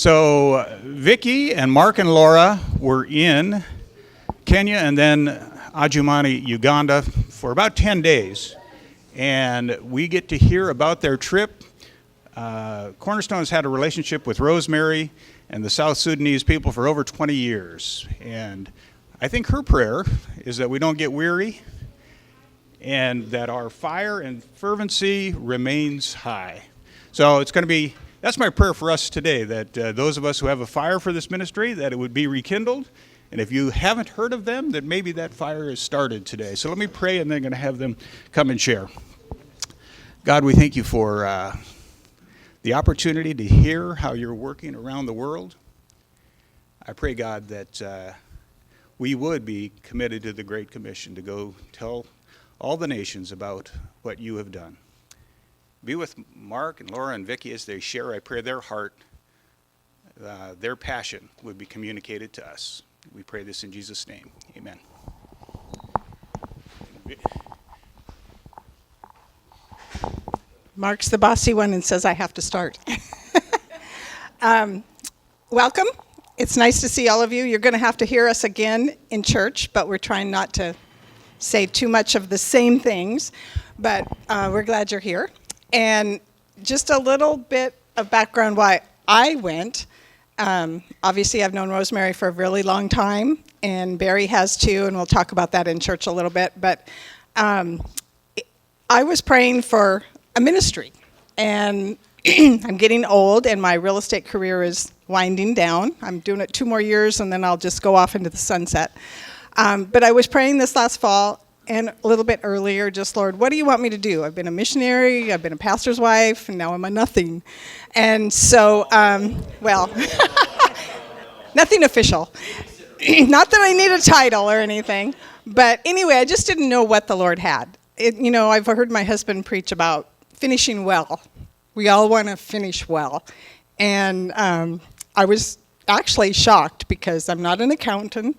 So Vicky and Mark and Laura were in Kenya and then Adjumani, Uganda for about 10 days. And we get to hear about their trip. Cornerstone has had a relationship with Rosemary and the South Sudanese people for over 20 years. And I think her prayer is that we don't get weary and that our fire and fervency remains high. So it's going to be, that's my prayer for us today, that those of us who have a fire for this ministry, that it would be rekindled. And if you haven't heard of them, that maybe that fire is started today. So let me pray, and then I'm going to have them come and share. God, we thank you for the opportunity to hear how you're working around the world. I pray, God, that we would be committed to the Great Commission to go tell all the nations about what you have done. Be with Mark and Laura and Vicky as they share. I pray their heart, their passion would be communicated to us. We pray this in Jesus' name. Amen. Mark's the bossy one and says I have to start. Welcome. It's nice to see all of you. You're going to have to hear us again in church, but we're trying not to say too much of the same things. But we're glad you're here. And just a little bit of background why I went. Obviously, I've known Rosemary for a really long time, and Barry has too, and we'll talk about that in church a little bit. But I was praying for a ministry, and I'm getting old, and my real estate career is winding down. I'm doing it 2 more years, and then I'll just go off into the sunset. But I was praying this last fall, and a little bit earlier, just, Lord, what do you want me to do? I've been a missionary, I've been a pastor's wife, and now I'm a nothing. And so, well, nothing official. Not that I need a title or anything. But anyway, I just didn't know what the Lord had. I've heard my husband preach about finishing well. We all want to finish well. And I was actually shocked because I'm not an accountant.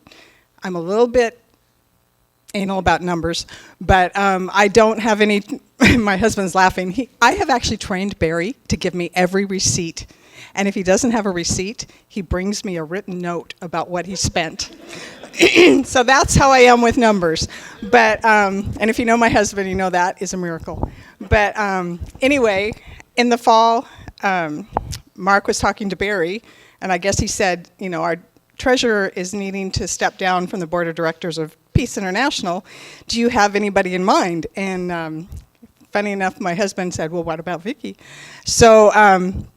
I'm a little bit anal about numbers, but I don't have any, my husband's laughing. I have actually trained Barry to give me every receipt. And if he doesn't have a receipt, he brings me a written note about what he spent. So that's how I am with numbers. But, and if you know my husband, you know that is a miracle. But anyway, in the fall, Mark was talking to Barry, and I guess he said, our treasurer is needing to step down from the board of directors of Peace International. Do you have anybody in mind? And funny enough, my husband said, well, what about Vicky? So, and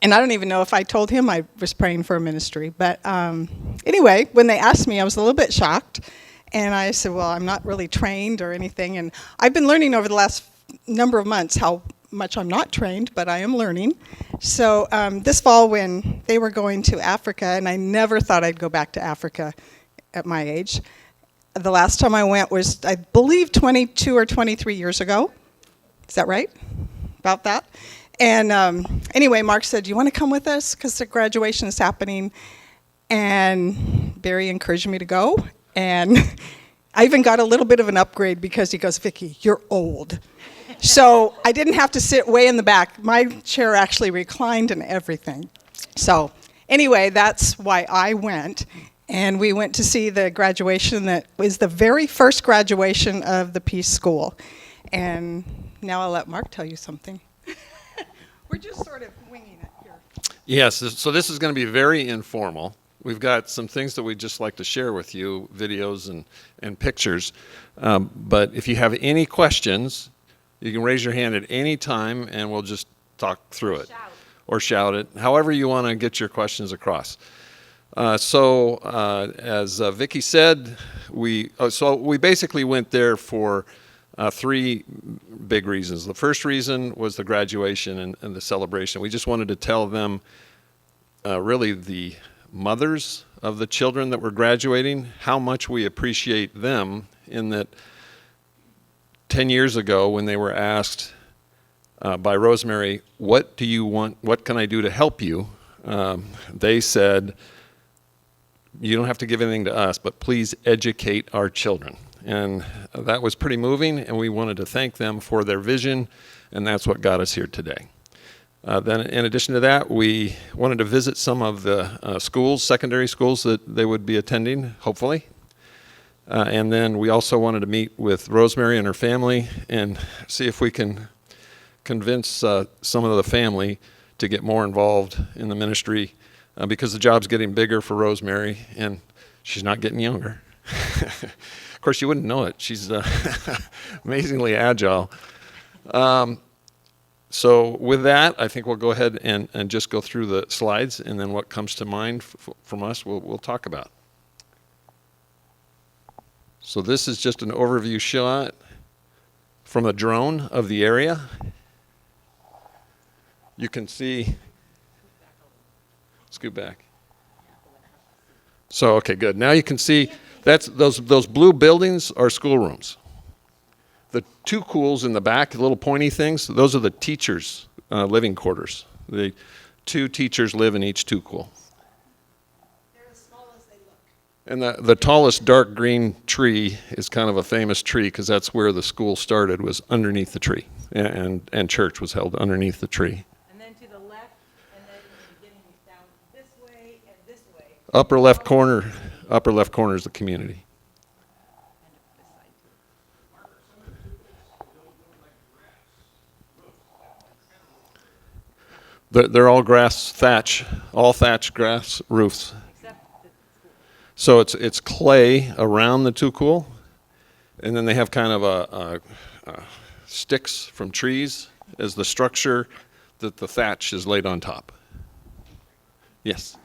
I don't even know if I told him I was praying for a ministry. But anyway, when they asked me, I was a little bit shocked. And I said, well, I'm not really trained or anything. And I've been learning over the last number of months how much I'm not trained, but I am learning. So this fall when they were going to Africa, and I never thought I'd go back to Africa at my age. The last time I went was, I believe, 22 or 23 years ago. Is that right? About that? And anyway, Mark said, do you want to come with us? Because the graduation is happening. And Barry encouraged me to go. And I even got a little bit of an upgrade because he goes, Vicky, you're old. So I didn't have to sit way in the back. My chair actually reclined and everything. So anyway, that's why I went. And we went to see the graduation that was the very first graduation of the Peace School. And now I'll let Mark tell you something. We're just sort of winging it here. Yes, so this is going to be very informal. We've got some things that we'd just like to share with you, videos and pictures. But if you have any questions, you can raise your hand at any time and we'll just talk through it. Or shout it, however you want to get your questions across. As Vicky said, we basically went there for 3 big reasons. The first reason was the graduation and the celebration. We just wanted to tell them, really the mothers of the children that were graduating, how much we appreciate them, in that 10 years ago when they were asked by Rosemary, what do you want, what can I do to help you? They said, you don't have to give anything to us, but please educate our children. And that was pretty moving, and we wanted to thank them for their vision, and that's what got us here today. Then in addition to that, we wanted to visit some of the schools, secondary schools that they would be attending, hopefully. And then we also wanted to meet with Rosemary and her family and see if we can convince some of the family to get more involved in the ministry because the job's getting bigger for Rosemary and she's not getting younger. Of course, you wouldn't know it. She's amazingly agile. So with that, I think we'll go ahead and just go through the slides, and then what comes to mind from us, we'll talk about. So this is just an overview shot from a drone of the area. You can see, scoot back. So, okay, good. Now you can see those blue buildings are schoolrooms. The two cools in the back, the little pointy things, those are the teachers' living quarters. The 2 teachers live in each two cool. They're as small as they look. And the tallest dark green tree is kind of a famous tree because that's where the school started, was underneath the tree. And church was held underneath the tree. And then to the left, and then getting down this way and this way. Upper left corner is the community. They're all grass thatch, all thatch grass roofs. So it's clay around the two cool, and then they have kind of a sticks from trees as the structure that the thatch is laid on top. Yes.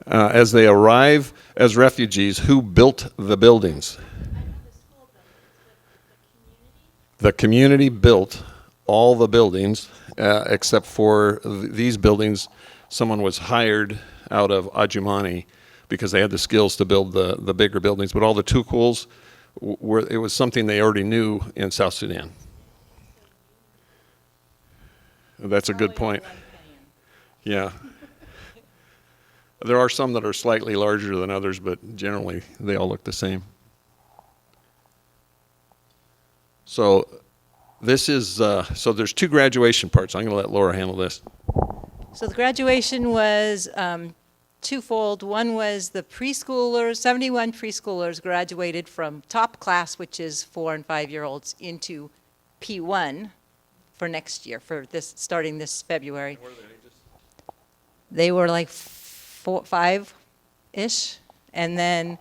As they arrive as refugees, who built the buildings? The community built all the buildings except for these buildings. Someone was hired out of Adjumani because they had the skills to build the bigger buildings. But all the tukuls, it was something they already knew in South Sudan. That's a good point. Yeah. There are some that are slightly larger than others, but generally they all look the same. So this is, so there's 2 graduation parts. I'm going to let Laura handle this. So the graduation was twofold. One was the preschoolers, 71 preschoolers graduated from top class, which is 4 and 5-year-olds, into P1 for next year, for this, starting this February. They were like 4, 5-ish. And then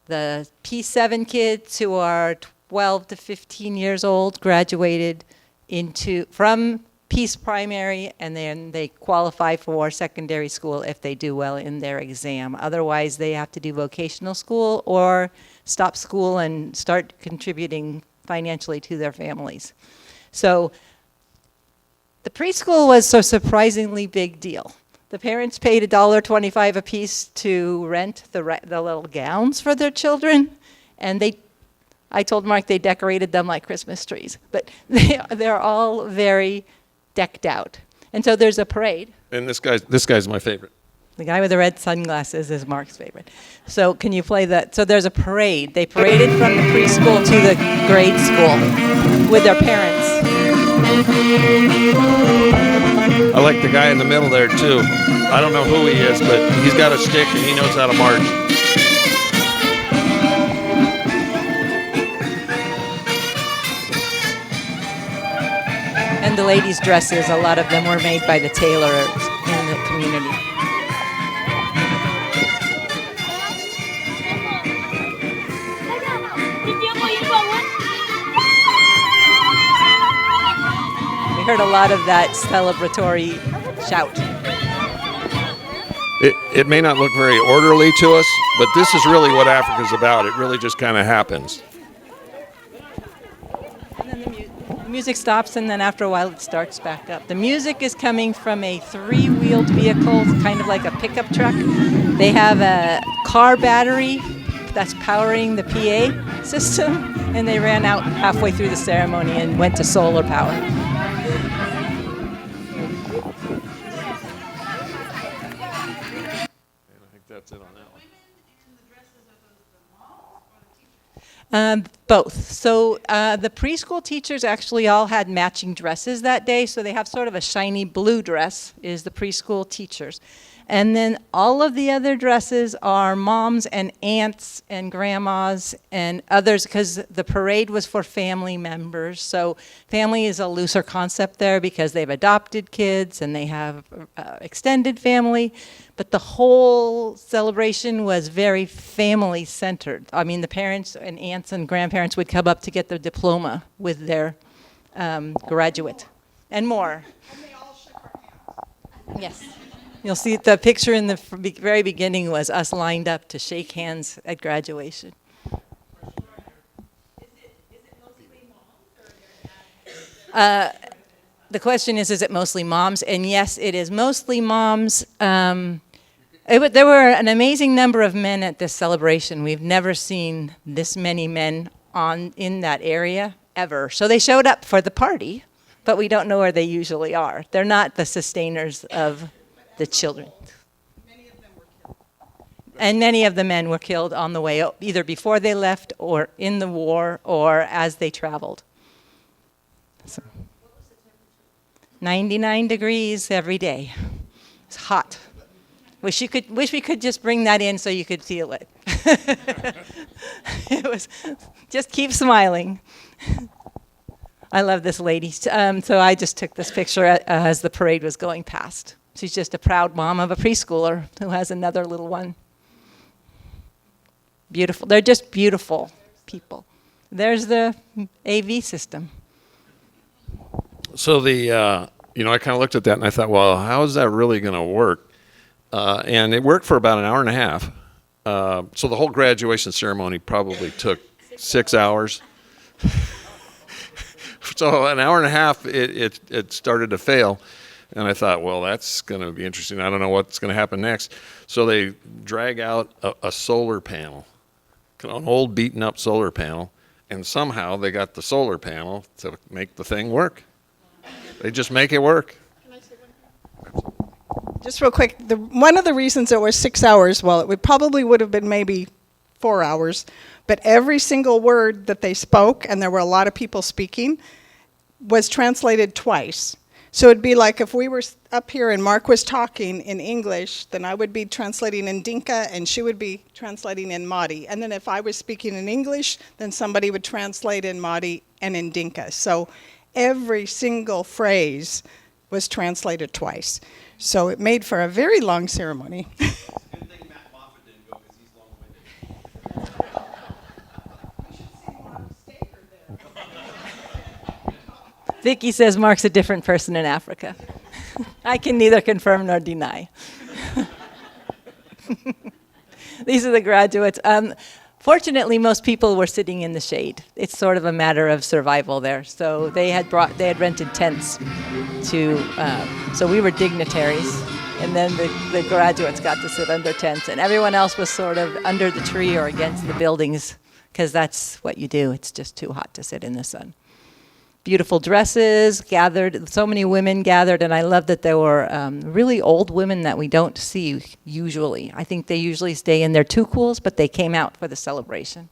the P7 kids who are 12 to 15 years old graduated from Peace Primary, and then they qualify for secondary school if they do well in their exam. Otherwise, they have to do vocational school or stop school and start contributing financially to their families. So the preschool was a surprisingly big deal. The parents paid $1.25 a piece to rent the little gowns for their children, and I told Mark they decorated them like Christmas trees, but they're all very decked out. And so there's a parade. And this guy's my favorite. The guy with the red sunglasses is Mark's favorite. So can you play that? So there's a parade. They paraded from the preschool to the grade school with their parents. I like the guy in the middle there too. I don't know who he is, but he's got a stick and he knows how to march. And the ladies' dresses, a lot of them were made by the tailors in the community. We heard a lot of that celebratory shout. It may not look very orderly to us, but this is really what Africa's about. It really just kind of happens. And then the music stops, and then after a while it starts back up. The music is coming from a 3-wheeled vehicle, kind of like a pickup truck. They have a car battery that's powering the PA system, and they ran out halfway through the ceremony and went to solar power. Both. So the preschool teachers actually all had matching dresses that day. So they have sort of a shiny blue dress is the preschool teachers. And then all of the other dresses are moms and aunts and grandmas and others because the parade was for family members. So family is a looser concept there because they've adopted kids and they have extended family. But the whole celebration was very family centered. I mean, the parents and aunts and grandparents would come up to get their diploma with their graduate and more. And they all shook our hands. Yes. You'll see the picture in the very beginning was us lined up to shake hands at graduation. The question is it mostly moms? And yes, it is mostly moms. There were an amazing number of men at this celebration. We've never seen this many men in that area ever. So they showed up for the party, but we don't know where they usually are. They're not the sustainers of the children. Many of them were killed. And many of the men were killed on the way, either before they left or in the war or as they traveled. So, 99 degrees every day. It's hot. Wish we could just bring that in so you could feel it. It was, just keep smiling. I love this lady. So I just took this picture as the parade was going past. She's just a proud mom of a preschooler who has another little one. Beautiful. They're just beautiful people. There's the AV system. So I kind of looked at that and I thought, well, how is that really going to work? And it worked for about an hour and a half. So the whole graduation ceremony probably took 6 hours. So an hour and a half, it started to fail. And I thought, well, that's going to be interesting. I don't know what's going to happen next. So they drag out a solar panel, an old beaten up solar panel, and somehow they got the solar panel to make the thing work. They just make it work. Just real quick, one of the reasons it was 6 hours, well, probably would have been maybe 4 hours, but every single word that they spoke, and there were a lot of people speaking, was translated twice. So it'd be like if we were up here and Mark was talking in English, then I would be translating in Dinka and she would be translating in Māori. And then if I was speaking in English, then somebody would translate in Māori and in Dinka. So every single phrase was translated twice. So it made for a very long ceremony. Good thing Matt Moffat didn't go because he's long-winded. Vicky says Mark's a different person in Africa. I can neither confirm nor deny. These are the graduates. Fortunately, most people were sitting in the shade. It's sort of a matter of survival there. So they had rented tents so we were dignitaries, and then the graduates got to sit under tents, and everyone else was sort of under the tree or against the buildings, because that's what you do. It's just too hot to sit in the sun. Beautiful dresses gathered, so many women gathered, and I love that there were really old women that we don't see usually. I think they usually stay in their tukuls, but they came out for the celebration.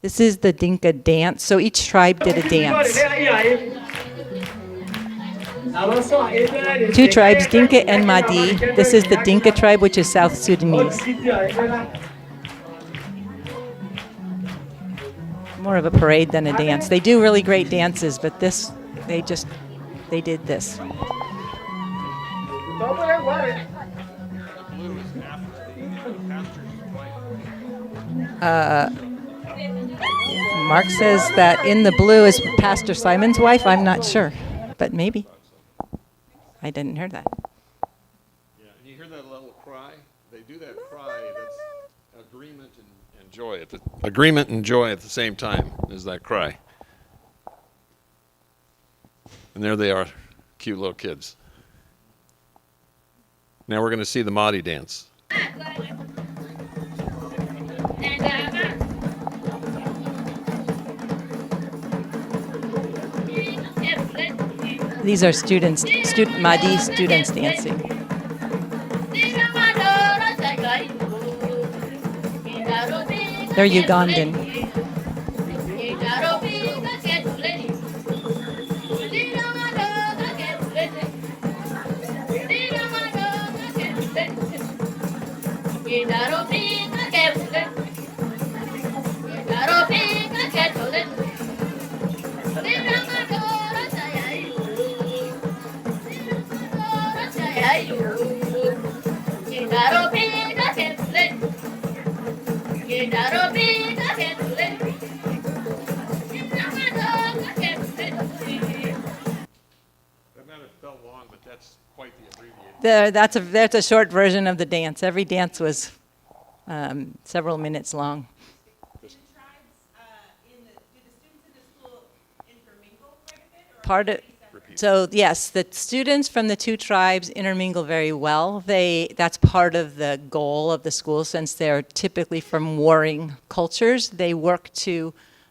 This is the Dinka dance, so each tribe did a dance. 2 tribes, Dinka and Mahdi. This is the Dinka tribe, which is South Sudanese. More of a parade than a dance. They do really great dances, but they did this. Mark says that in the blue is Pastor Simon's wife. I'm not sure, but maybe. I didn't hear that. Yeah, and you hear that little cry? They do that cry. That's agreement and joy. Agreement and joy at the same time is that cry. And there they are, cute little kids. Now we're going to see the Mahdi dance. These are Mahdi students dancing. They're Ugandan. That might have felt long, but that's quite the abbreviated. That's a short version of the dance. Every dance was several minutes long. So yes, the students from the two tribes intermingle very well. That's part of the goal of the school, since they're typically from warring cultures. They work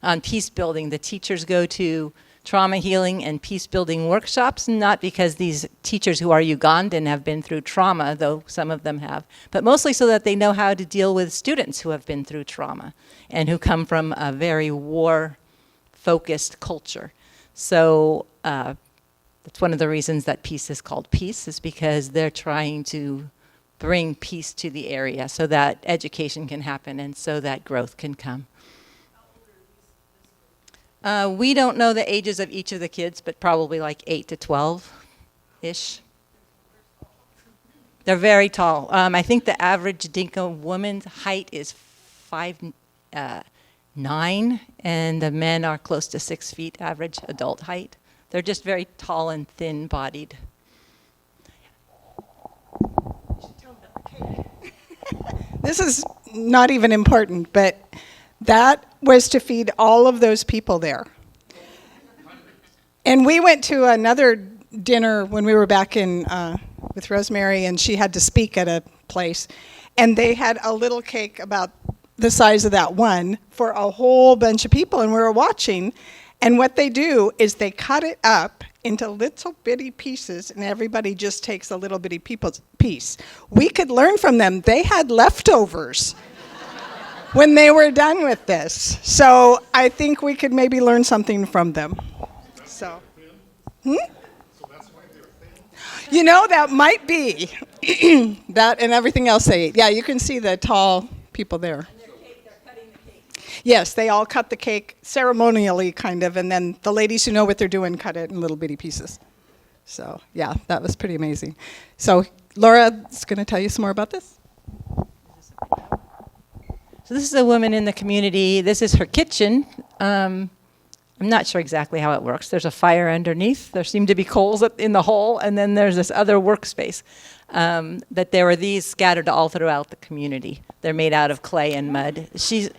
on peace building. The teachers go to trauma healing and peace building workshops, not because these teachers who are Ugandan have been through trauma, though some of them have, but mostly so that they know how to deal with students who have been through trauma and who come from a very war-focused culture. So that's one of the reasons that peace is called peace, is because they're trying to bring peace to the area so that education can happen and so that growth can come. We don't know the ages of each of the kids, but probably like 8 to 12-ish. They're very tall. I think the average Dinka woman's height is 5'9", and the men are close to 6 feet average adult height. They're just very tall and thin-bodied. This is not even important, but that was to feed all of those people there. And we went to another dinner when we were back in with Rosemary, and she had to speak at a place. And they had a little cake about the size of that one for a whole bunch of people, and we were watching. And what they do is they cut it up into little bitty pieces, and everybody just takes a little bitty piece. We could learn from them. They had leftovers when they were done with this. So I think we could maybe learn something from them. So, You know, that might be. That and everything else they eat. Yeah, you can see the tall people there. Yes, they all cut the cake ceremonially, kind of, and then the ladies who know what they're doing cut it in little bitty pieces. So, yeah, that was pretty amazing. So, Laura is going to tell you some more about this. So this is a woman in the community. This is her kitchen. I'm not sure exactly how it works. There's a fire underneath. There seem to be coals in the hole, and then there's this other workspace. That there were these scattered all throughout the community. They're made out of clay and mud. She's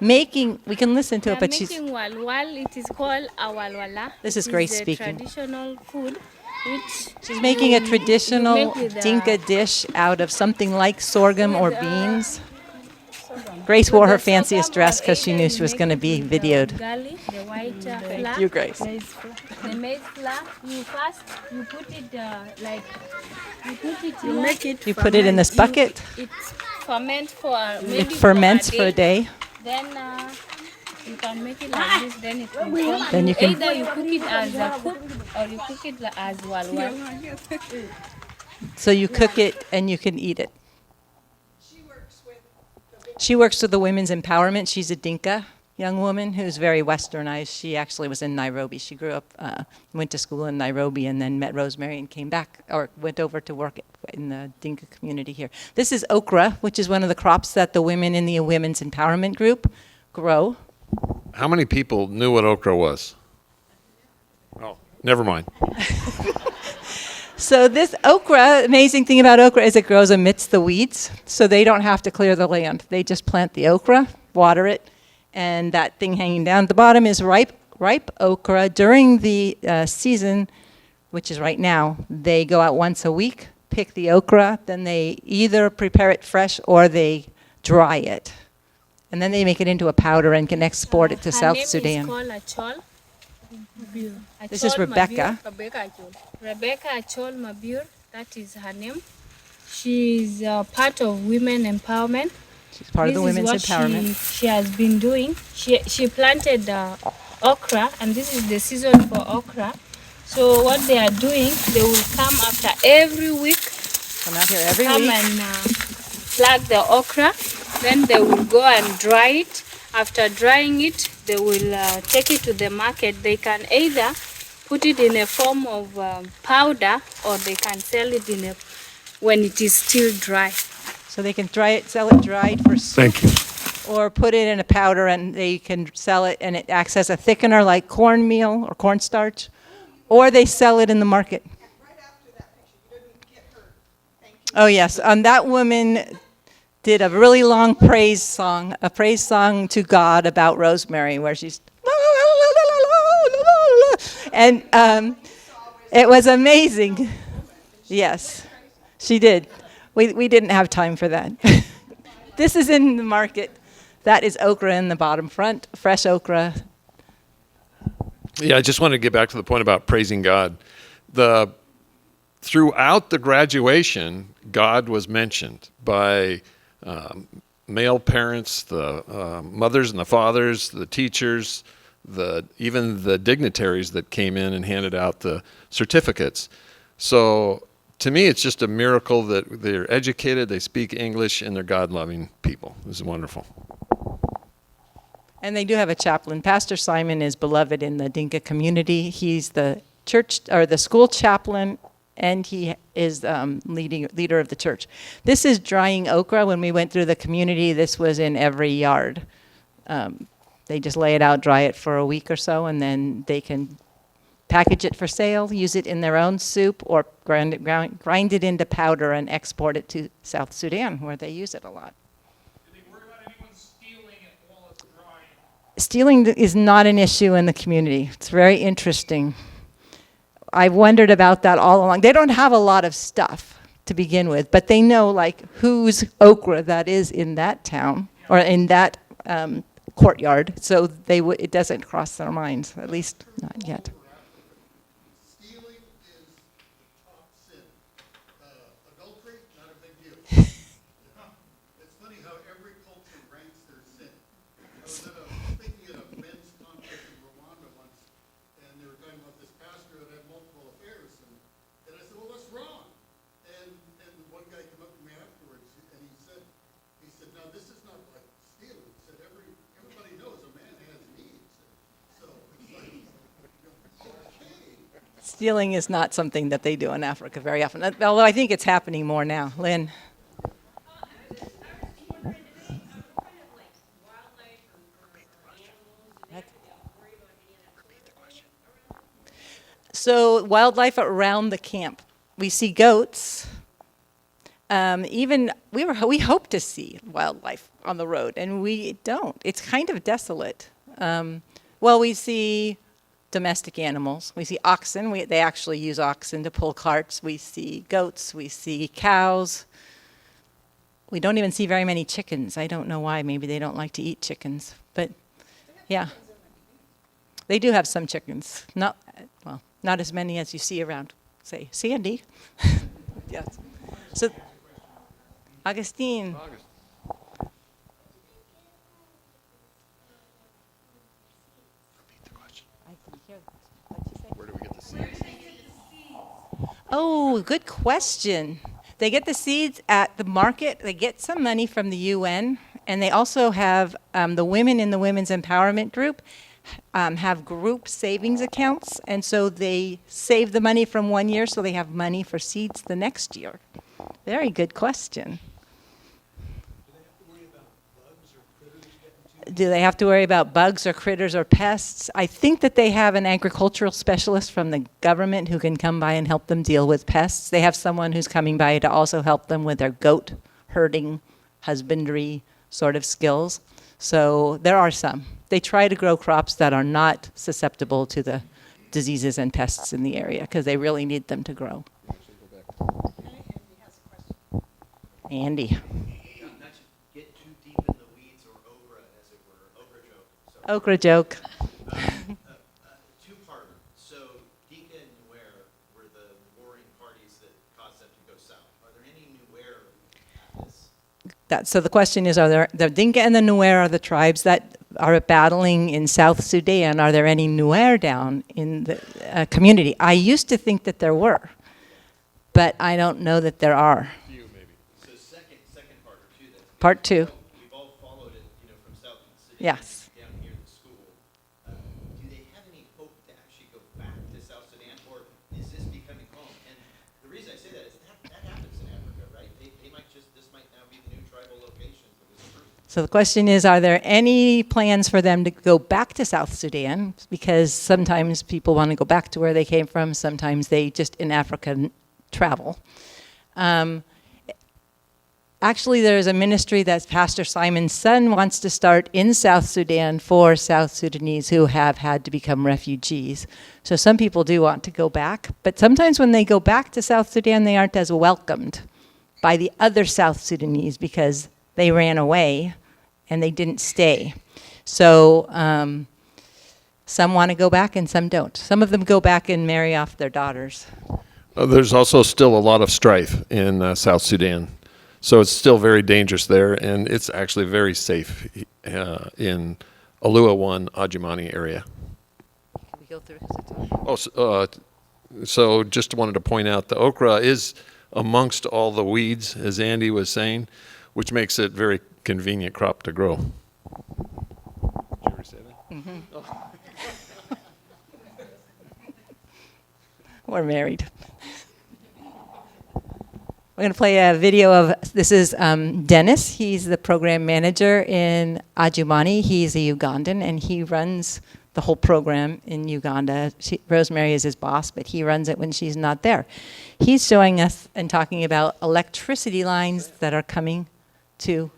making, we can listen to it, but she's making walwal. It is called a walwala. This is It Grace the speaking. Traditional food, which She's making a traditional make with, Dinka dish out of something like sorghum or beans. Grace wore her fanciest dress because she knew she was going to be videoed. garlic, the white flour. Thank you, Grace. The maize flour. You put it You put it in this bucket. It ferments for maybe It ferments for a day. day. Then you can make it like this. Then it will come. Then you can- Either you cook it as a cook or you cook it as walwal. So you cook it and you can eat it. She works with the Women's Empowerment. She's a Dinka young woman who's very westernized. She actually was in Nairobi. She grew up, went to school in Nairobi and then met Rosemary and came back, or went over to work in the Dinka community here. This is okra, which is one of the crops that the women in the Women's Empowerment group grow. How many people knew what okra was? Oh, never mind. So this okra, amazing thing about okra is it grows amidst the weeds, so they don't have to clear the land. They just plant the okra, water it, and that thing hanging down at the bottom is ripe okra. During the season, which is right now, they go out once a week, pick the okra, then they either prepare it fresh or they dry it. And then they make it into a powder and can export it to Her South name Sudan. is called Achol. This is Achol Rebecca. Mabur. Rebecca Achol Mabur, that is her name. She's part of Women Empowerment. She's part of the This is women's what empowerment. she has been doing. She planted okra, and this is the season for okra. So what they are doing, they will come after every week, Come out here every come week. and pluck the okra. Then they will go and dry it. After drying it, they will take it to the market. They can either put it in a form of powder, or they can sell it when it is still dry. So they can dry it, sell it dried for soup. Thank you. Or put it in a powder and they can sell it and it acts as a thickener like cornmeal or cornstarch. Or they sell it in the market. Right after that picture, you didn't get her. Thank you. Oh, yes. That woman did a really long praise song, a praise song to God about Rosemary, where she's and it was amazing. Yes, she did. We didn't have time for that. This is in the market. That is okra in the bottom front, fresh okra. Yeah, I just wanted to get back to the point about praising God. Throughout the graduation, God was mentioned by male parents, the mothers and the fathers, the teachers, even the dignitaries that came in and handed out the certificates. So to me, it's just a miracle that they're educated, they speak English, and they're God-loving people. This is wonderful. And they do have a chaplain. Pastor Simon is beloved in the Dinka community. He's the church or the school chaplain, and he is leader of the church. This is drying okra. When we went through the community, this was in every yard. They just lay it out, dry it for a week or so, and then they can package it for sale, use it in their own soup, or grind it into powder and export it to South Sudan, where they use it a lot. Stealing is not an issue in the community. It's very interesting. I've wondered about that all along. They don't have a lot of stuff to begin with, but they know like whose okra that is in that town or in that courtyard, so it doesn't cross their minds, at least not yet. Stealing is the top sin. Adultery, not a big deal. It's funny how every culture ranks their sin. I was speaking at a men's conference in Rwanda once, and they were talking about this pastor that had multiple affairs, and I said, well, what's wrong? And one guy came up to me afterwards, and he said, now this is not like stealing. He said, everybody knows a man has needs. So it's like, okay. Stealing is not something that they do in Africa very often, although I think it's happening more now. Lynn? So wildlife around the camp. We see goats. We hope to see wildlife on the road, and we don't. It's kind of desolate. We see domestic animals. We see oxen. They actually use oxen to pull carts. We see goats. We see cows. We don't even see very many chickens. I don't know why. Maybe they don't like to eat chickens. But, yeah. They do have some chickens. Not as many as you see around, say, Sandy. Yes. So, Augustine. Where do we get the seeds? Oh, good question. They get the seeds at the market. They get some money from the UN, and they also have the women in the Women's Empowerment Group have group savings accounts, and so they save the money from 1 year, so they have money for seeds the next year. Very good question. Do they have to worry about bugs or critters or pests? I think that they have an agricultural specialist from the government who can come by and help them deal with pests. They have someone who's coming by to also help them with their goat herding, husbandry sort of skills. So there are some. They try to grow crops that are not susceptible to the diseases and pests in the area because they really need them to grow. Andy. Not to get too deep in the weeds or okra, as it were, okra joke. So, Okra joke. two-parter. So Dinka and Nuer were the warring parties that caused them to go south. Are there any Nuer at this? So the question is, are there the Dinka and the Nuer are the tribes that are battling in South Sudan? Are there any Nuer down in the community? I used to think that there were, but I don't know that there are. So second part or two then. Part two. We've all followed it, from south of the city. Yes. Down here to school. Do they have any hope to actually go back to South Sudan, or is this becoming home? And the reason I say that is that happens in Africa, right? This might now be the new tribal location for this group. So the question is, are there any plans for them to go back to South Sudan? Because sometimes people want to go back to where they came from. Sometimes they just in Africa travel. Actually, there's a ministry that Pastor Simon's son wants to start in South Sudan for South Sudanese who have had to become refugees. So some people do want to go back, but sometimes when they go back to South Sudan, they aren't as welcomed by the other South Sudanese because they ran away and they didn't stay. So some want to go back and some don't. Some of them go back and marry off their daughters. There's also still a lot of strife in South Sudan. So it's still very dangerous there, and it's actually very safe in Alua 1, Adjumani area. Can we go through? So just wanted to point out the okra is amongst all the weeds, as Andy was saying, which makes it very convenient crop to grow. Did you ever say that? We're married. We're going to play a video of, this is Dennis. He's the program manager in Adjumani. He's a Ugandan, and he runs the whole program in Uganda. Rosemary is his boss, but he runs it when she's not there. He's showing us and talking about electricity lines that are coming to.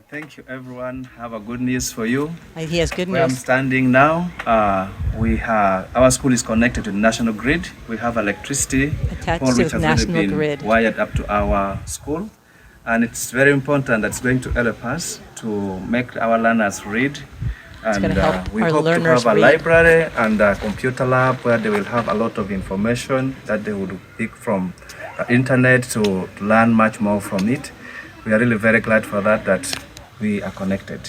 Thank you, everyone. Have a good news for you. He has good Where I'm news. standing now, our school is connected to the national grid. We have electricity Attached pole to which the has already national been grid. wired up to our school, and it's very important. That's going to help us to make our learners read. And gonna help we our hope to learners have a read. library and a computer lab where they will have a lot of information that they would pick from the internet to learn much more from it. We are really very glad for that we are connected.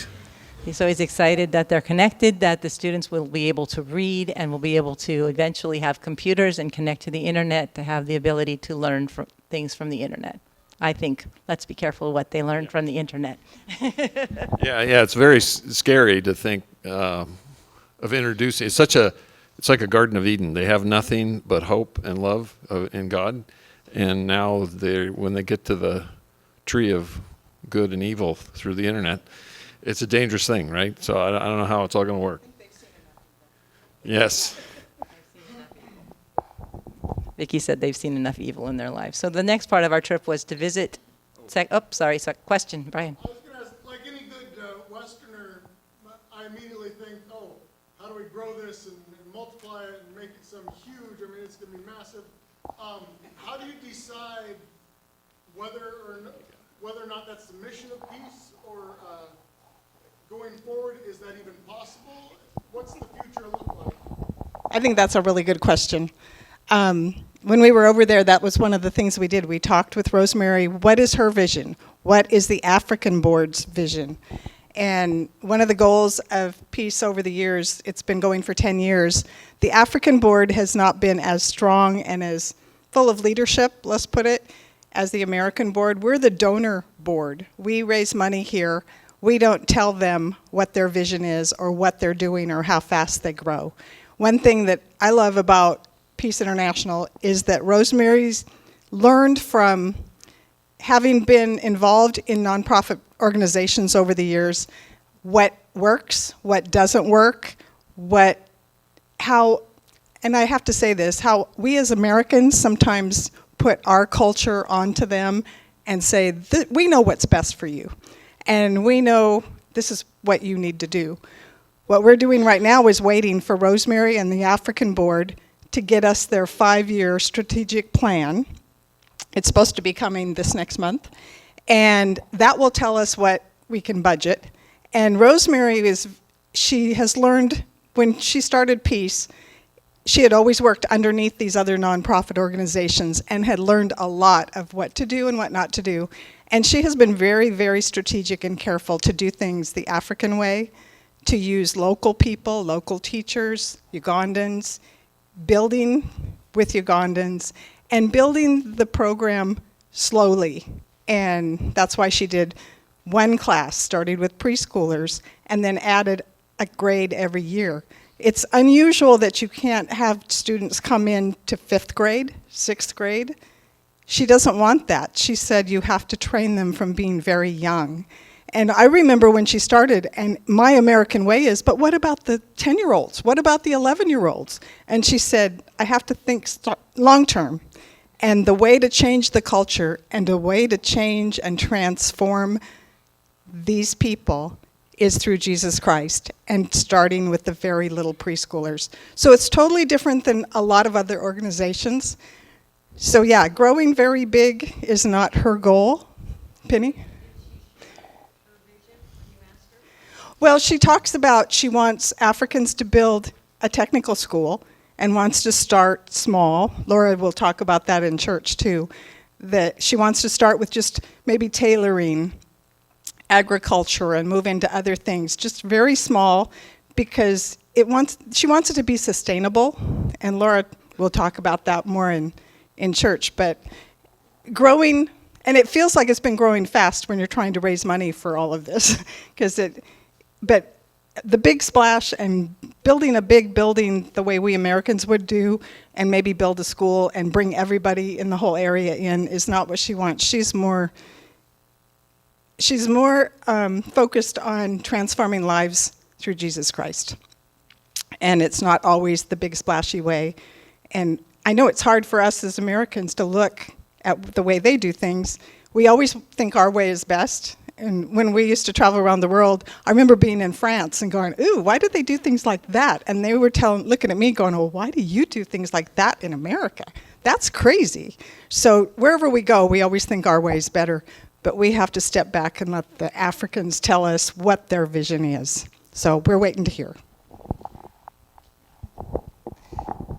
So he's excited that they're connected, that the students will be able to read and will be able to eventually have computers and connect to the internet to have the ability to learn things from the internet. I think, let's be careful what they learn from the internet. Yeah, it's very scary to think of introducing. It's like a Garden of Eden. They have nothing but hope and love in God, and now when they get to the tree of good and evil through the internet, it's a dangerous thing, right? So I don't know how it's all going to work. Yes. Vicki said they've seen enough evil in their lives. So the next part of our trip was to visit. Question, Brian. I was going to ask, like any good Westerner, I immediately think, how do we grow this and multiply it and make it some huge? I mean, it's going to be massive. How do you decide whether or not that's the mission of peace, or going forward, is that even possible? What's the future look like? I think that's a really good question. When we were over there, that was one of the things we did. We talked with Rosemary. What is her vision? What is the African Board's vision? And one of the goals of peace over the years, it's been going for 10 years, the African Board has not been as strong and as full of leadership, let's put it, as the American Board. We're the donor board. We raise money here. We don't tell them what their vision is or what they're doing or how fast they grow. One thing that I love about Peace International is that Rosemary's learned from having been involved in nonprofit organizations over the years, what works, what doesn't work, how, and I have to say this, how we as Americans sometimes put our culture onto them and say, we know what's best for you. And we know this is what you need to do. What we're doing right now is waiting for Rosemary and the African Board to get us their 5-year strategic plan. It's supposed to be coming this next month. And that will tell us what we can budget. And Rosemary she has learned, when she started Peace, she had always worked underneath these other nonprofit organizations and had learned a lot of what to do and what not to do. And she has been very, very strategic and careful to do things the African way, to use local people, local teachers, Ugandans, building with Ugandans, and building the program slowly. And that's why she did one class, started with preschoolers, and then added a grade every year. It's unusual that you can't have students come in to 5th grade, 6th grade. She doesn't want that. She said you have to train them from being very young. And I remember when she started, and my American way is, but what about the 10-year-olds? What about the 11-year-olds? And she said, I have to think long term. And the way to change the culture and the way to change and transform these people is through Jesus Christ, and starting with the very little preschoolers. So it's totally different than a lot of other organizations. So yeah, growing very big is not her goal. Penny? Well, she talks about she wants Africans to build a technical school and wants to start small. Laura will talk about that in church too, that she wants to start with just maybe tailoring, agriculture, and move into other things, just very small, because she wants it to be sustainable, and Laura will talk about that more in church. But growing, and it feels like it's been growing fast when you're trying to raise money for all of this, but the big splash and building a big building the way we Americans would do, and maybe build a school and bring everybody in the whole area in, is not what she wants. She's more focused on transforming lives through Jesus Christ. And it's not always the big splashy way. And I know it's hard for us as Americans to look at the way they do things. We always think our way is best. And when we used to travel around the world, I remember being in France and going, ooh, why do they do things like that? And they were looking at me going, well, why do you do things like that in America? That's crazy. So wherever we go, we always think our way is better. But we have to step back and let the Africans tell us what their vision is. So we're waiting to hear.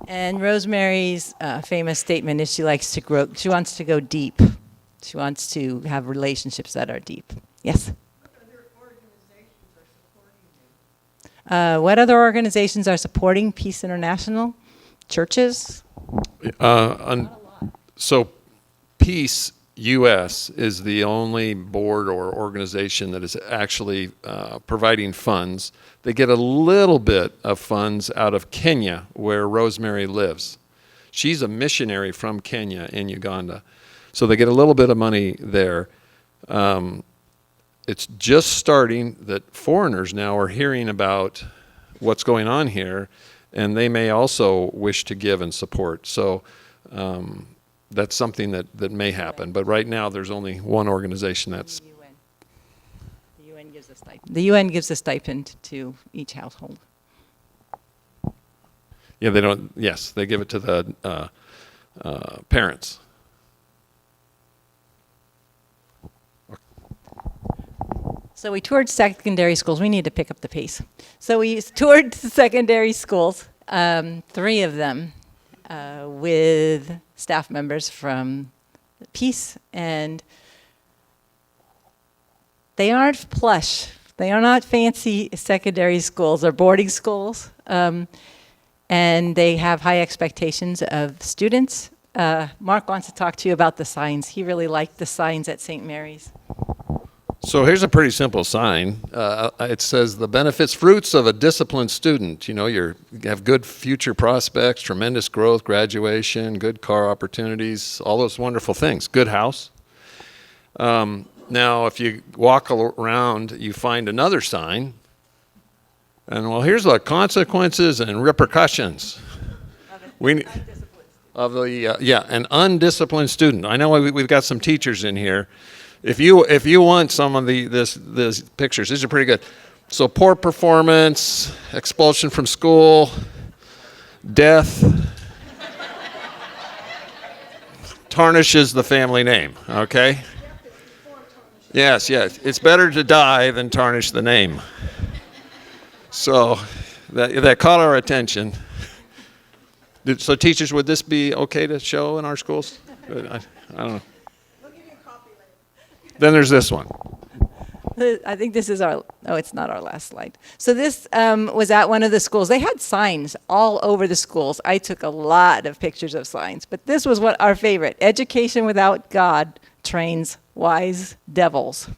And Rosemary's famous statement is she likes to grow, she wants to go deep. She wants to have relationships that are deep. Yes? What other organizations are supporting Peace International? Churches? So Peace U.S. is the only board or organization that is actually providing funds. They get a little bit of funds out of Kenya, where Rosemary lives. She's a missionary from Kenya in Uganda. So they get a little bit of money there. It's just starting that foreigners now are hearing about what's going on here, and they may also wish to give and support. So that's something that may happen. But right now, there's only one organization that's... The UN gives a stipend. The UN gives a stipend to each household. Yeah, they don't... Yes, they give it to the parents. So we toured secondary schools. We need to pick up the pace. So we toured secondary schools, 3 of them, with staff members from Peace, and they aren't plush. They are not fancy secondary schools or boarding schools, and they have high expectations of students. Mark wants to talk to you about the signs. He really liked the signs at St. Mary's. So here's a pretty simple sign. It says, the benefits, fruits of a disciplined student. You know, you have good future prospects, tremendous growth, graduation, good car opportunities, all those wonderful things. Good house. Now, if you walk around, you find another sign. And, well, here's the consequences and repercussions. An undisciplined student. I know we've got some teachers in here. If you want some of these pictures, these are pretty good. So poor performance, expulsion from school, death, tarnishes the family name, okay? Yes, it's better to die than tarnish the name. So that caught our attention. So teachers, would this be okay to show in our schools? I don't know. Then there's this one. I think this is our, oh, it's not our last slide. So this was at one of the schools. They had signs all over the schools. I took a lot of pictures of signs, but this was what our favorite. Education without God trains wise devils.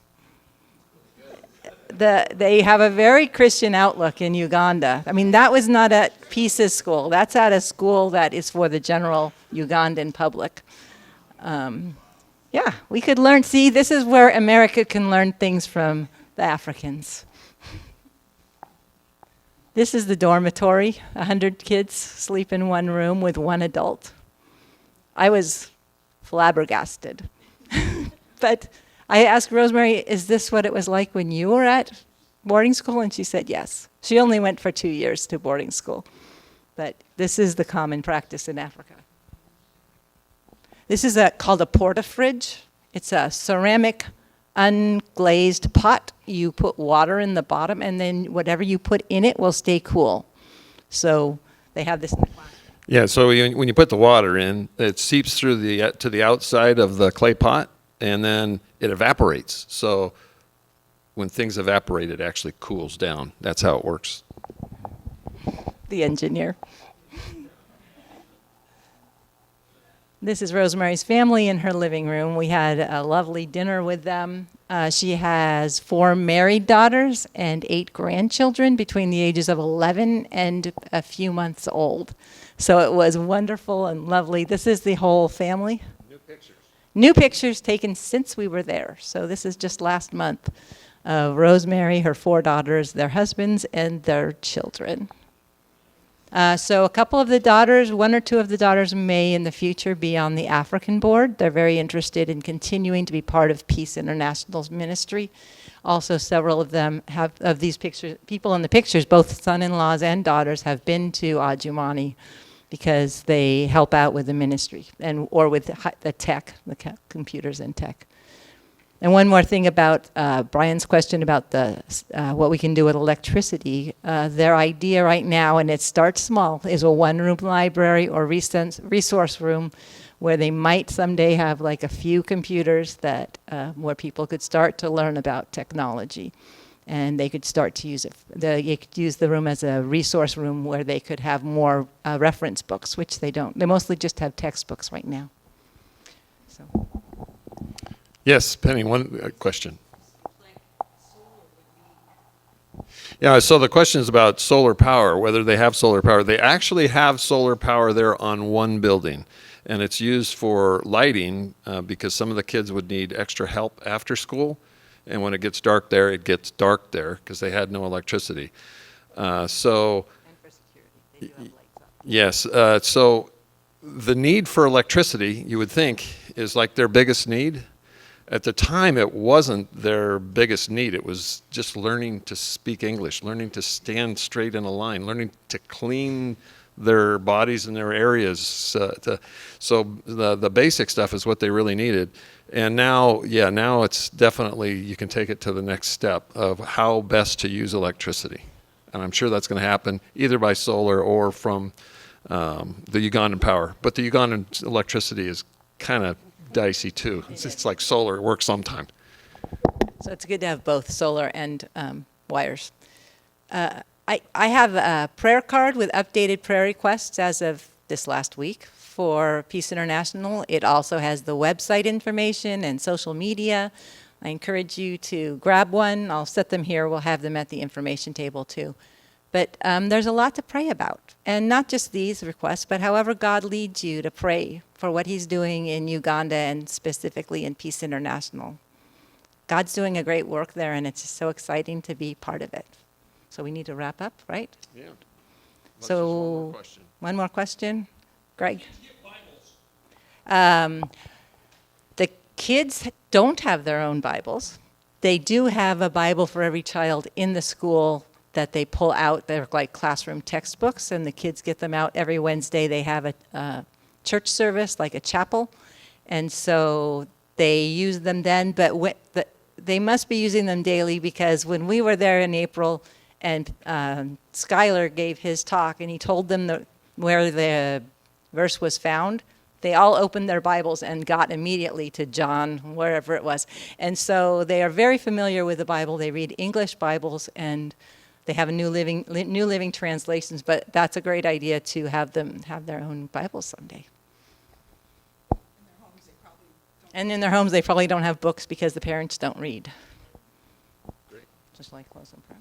They have a very Christian outlook in Uganda. I mean, that was not at Peace's school. That's at a school that is for the general Ugandan public. Yeah, we could learn. See, this is where America can learn things from the Africans. This is the dormitory. 100 kids sleep in one room with one adult. I was flabbergasted. But I asked Rosemary, is this what it was like when you were at boarding school? And she said yes. She only went for 2 years to boarding school. But this is the common practice in Africa. This is called a portafridge. It's a ceramic unglazed pot. You put water in the bottom, and then whatever you put in it will stay cool. So they have this in the classroom. Yeah, so when you put the water in, it seeps through to the outside of the clay pot, and then it evaporates. So when things evaporate, it actually cools down. That's how it works. The engineer. This is Rosemary's family in her living room. We had a lovely dinner with them. She has 4 married daughters and 8 grandchildren between the ages of 11 and a few months old. So it was wonderful and lovely. This is the whole family. New pictures taken since we were there. So this is just last month. Rosemary, her 4 daughters, their husbands, and their children. So a couple of the daughters, 1 or 2 of the daughters may in the future be on the African board. They're very interested in continuing to be part of Peace International's ministry. Also, several of them have, of these pictures, people in the pictures, both son-in-laws and daughters, have been to Adjumani because they help out with the ministry or with the tech, the computers and tech. And one more thing about Brian's question about what we can do with electricity. Their idea right now, and it starts small, is a one-room library or resource room where they might someday have like a few computers that where people could start to learn about technology. And they could start to use it. You could use the room as a resource room where they could have more reference books, which they don't. They mostly just have textbooks right now. So. Yes, Penny, one question. Yeah, so the question is about solar power, whether they have solar power. They actually have solar power there on one building, and it's used for lighting because some of the kids would need extra help after school, and when it gets dark there, it gets dark there because they had no electricity. And for security, they do have lights up. Yes, so the need for electricity, you would think, is like their biggest need. At the time, it wasn't their biggest need. It was just learning to speak English, learning to stand straight in a line, learning to clean their bodies and their areas. So the basic stuff is what they really needed. And now it's definitely, you can take it to the next step of how best to use electricity. And I'm sure that's going to happen either by solar or from the Ugandan power. But the Ugandan electricity is kind of dicey too. It's like solar, it works sometime. So it's good to have both solar and wires. I have a prayer card with updated prayer requests as of this last week for Peace International. It also has the website information and social media. I encourage you to grab one. I'll set them here. We'll have them at the information table too. But there's a lot to pray about. And not just these requests, but however God leads you to pray for what he's doing in Uganda and specifically in Peace International. God's doing a great work there, and it's just so exciting to be part of it. So we need to wrap up, right? Yeah. So one more question. Greg? The kids don't have their own Bibles. They do have a Bible for every child in the school that they pull out. They're like classroom textbooks, and the kids get them out every Wednesday. They have a church service, like a chapel, and so they use them then. But they must be using them daily because when we were there in April, and Skylar gave his talk, and he told them where the verse was found, they all opened their Bibles and got immediately to John, wherever it was. And so they are very familiar with the Bible. They read English Bibles, and they have a New Living Translations, but that's a great idea to have them have their own Bibles someday. And in their homes, they probably don't have books because the parents don't read. Great. Just like close and prayer.